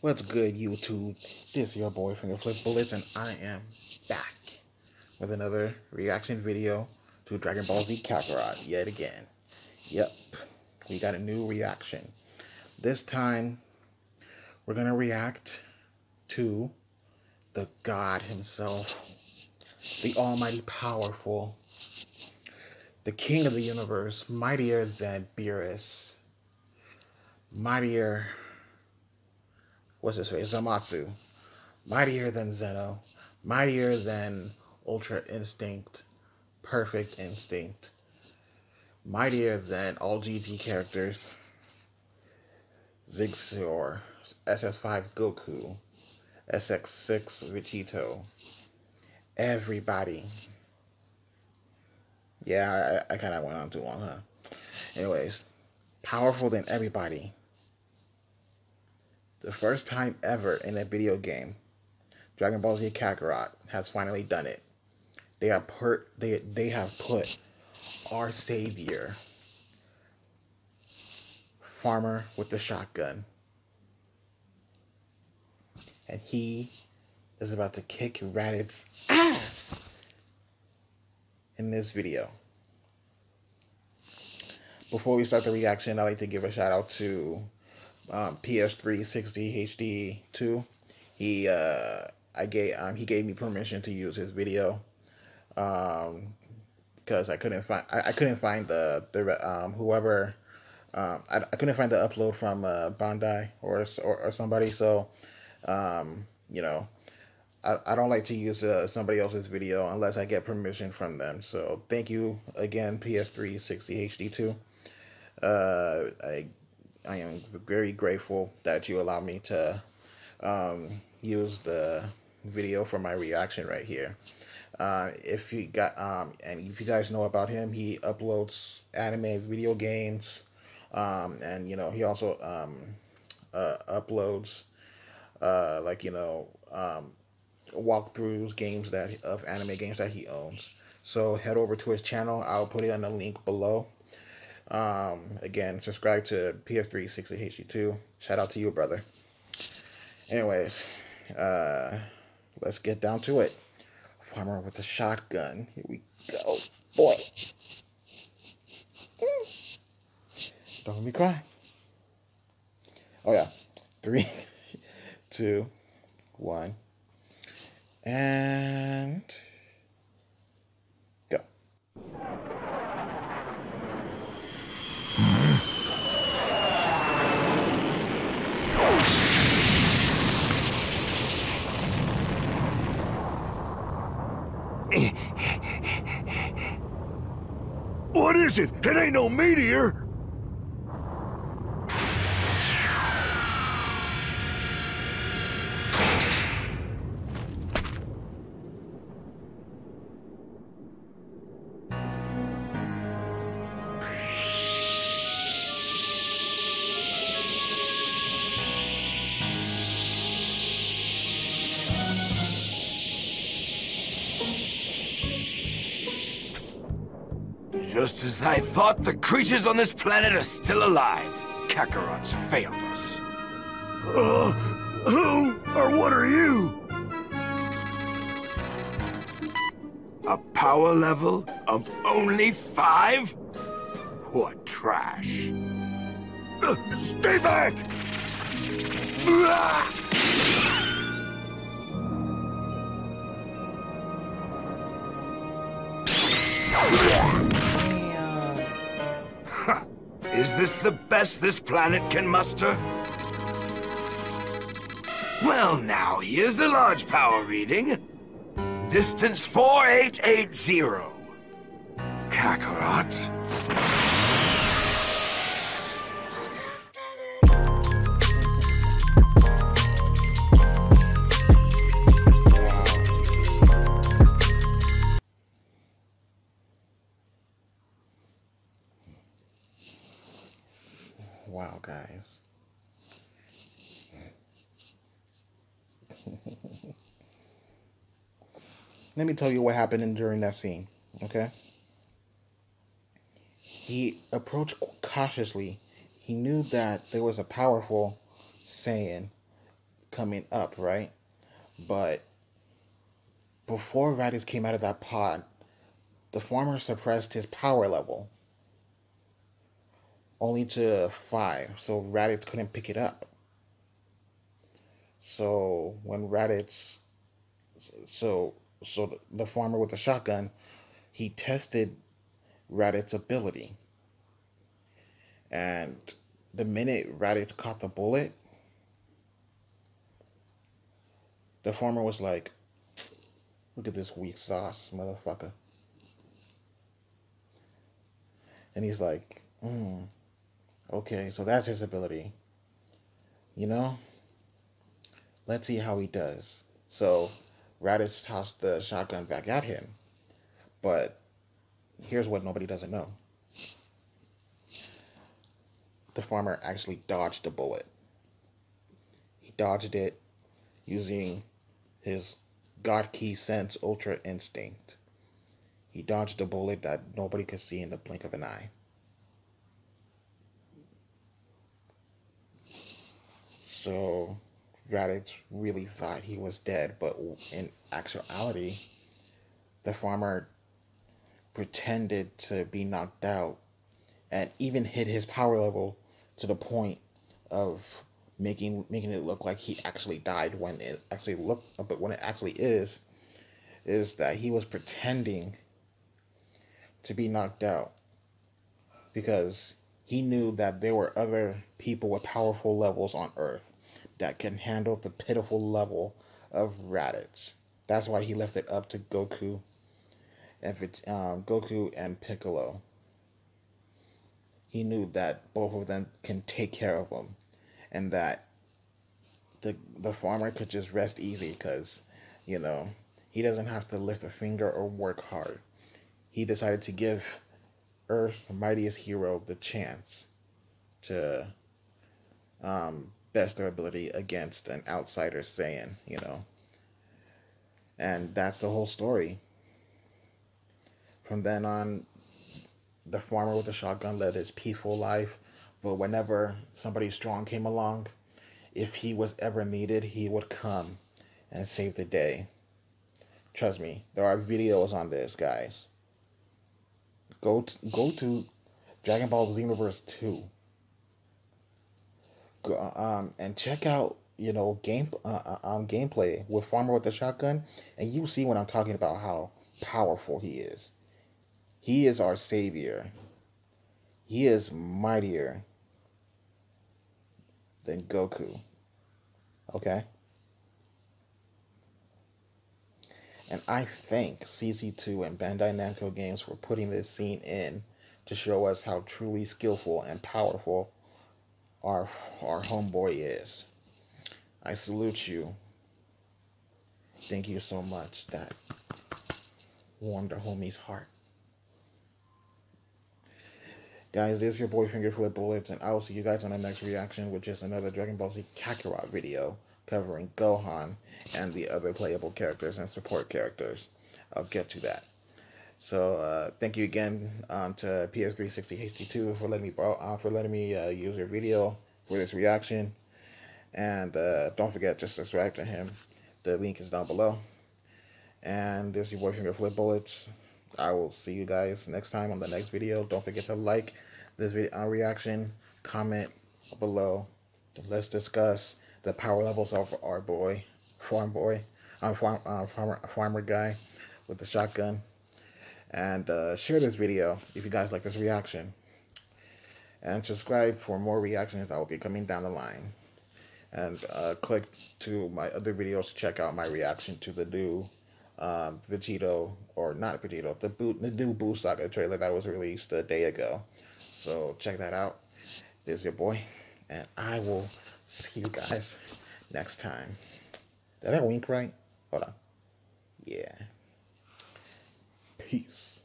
What's good, YouTube? This is your boy fourFingerBuLLet, and I am back with another reaction video to Dragon Ball Z Kakarot yet again. Yep, we got a new reaction. This time, we're gonna react to the God himself, the almighty powerful, the king of the universe, mightier than Beerus, mightier... what's his face? Zamasu. Mightier than Zeno. Mightier than Ultra Instinct. Perfect Instinct. Mightier than all GT characters. Zigzor. SS5 Goku. SX6 Vegito. Everybody. Yeah, I kind of went on too long, huh? Anyways. Powerful than everybody. The first time ever in a video game, Dragon Ball Z Kakarot has finally done it. They have put our savior, Farmer with the shotgun, and he is about to kick Raditz ass in this video. Before we start the reaction, I'd like to give a shout out to PS360 HD2. He gave me permission to use his video because I couldn't find I couldn't find the upload from Bandai or somebody. So you know, I don't like to use somebody else's video unless I get permission from them. So thank you again, PS360 HD2. I am very grateful that you allowed me to use the video for my reaction right here. If you if you guys know about him, he uploads anime video games, and you know, he also uploads walkthroughs games of anime games that he owns. So head over to his channel. I'll put it on the link below. Again, subscribe to PS360 HD2. Shout out to you, brother. Anyways, let's get down to it. Farmer with the shotgun. Here we go. Boy. Don't let me cry. Oh yeah. 3, 2, 1. And go. What is it? It ain't no meteor! Just as I thought, the creatures on this planet are still alive. Kakarot's failed us. Who or what are you? A power level of only 5? What trash. Stay back! Is this the best this planet can muster? Well, now, here's the large power reading. Distance 4880. Kakarot. Wow, guys. Let me tell you what happened during that scene, okay? He approached cautiously. He knew that there was a powerful Saiyan coming up, right? But before Raditz came out of that pod, the farmer suppressed his power level only to 5, so Raditz couldn't pick it up. So when Raditz, so the farmer with the shotgun, he tested Raditz's ability, and the minute Raditz caught the bullet, the farmer was like, "Look at this weak sauce, motherfucker," and he's like, "Okay, so that's his ability, you know? Let's see how he does." So Raditz tossed the shotgun back at him, but here's what nobody doesn't know. The farmer actually dodged the bullet. He dodged it using his God Key Sense Ultra Instinct. He dodged a bullet that nobody could see in the blink of an eye. So Raditz really thought he was dead, but in actuality, the farmer pretended to be knocked out and even hit his power level to the point of making it look like he actually died, when it actually is that he was pretending to be knocked out because he knew that there were other people with powerful levels on Earth that can handle the pitiful level of Raditz. That's why he left it up to Goku and Piccolo. He knew that both of them can take care of him, and that the farmer could just rest easy because, he doesn't have to lift a finger or work hard. He decided to give Earth's mightiest hero the chance to best their ability against an outsider Saiyan, And that's the whole story. From then on, the farmer with the shotgun led his peaceful life, but whenever somebody strong came along, if he was ever needed, he would come and save the day. Trust me, there are videos on this, guys. Go to Dragon Ball Xenoverse 2. And check out, gameplay with farmer with the shotgun, and you see what I'm talking about, how powerful he is. He is our savior. He is mightier than Goku. Okay? And I thank CC2 and Bandai Namco Games for putting this scene in to show us how truly skillful and powerful our homeboy is. I salute you. Thank you so much. That warmed the homie's heart. Guys, this is your boy fourFingerBuLLet, and I will see you guys on the next reaction, which is another Dragon Ball Z Kakarot video covering Gohan and the other playable characters and support characters. I'll get to that. So thank you again to PS360HD2 for letting me use your video for this reaction, and don't forget to subscribe to him. The link is down below. And this is your boy fourFingerBuLLet. I will see you guys next time on the next video. Don't forget to like this video reaction, comment below. Let's discuss the power levels of our farmer guy with the shotgun, and share this video if you guys like this reaction, and subscribe for more reactions that will be coming down the line, and click to my other videos to check out my reaction to the new Vegito, or not Vegito, the new Buu Saga trailer that was released a day ago. So check that out. This is your boy, and I will see you guys next time. Did I wink right? Hold on. Yeah. Peace.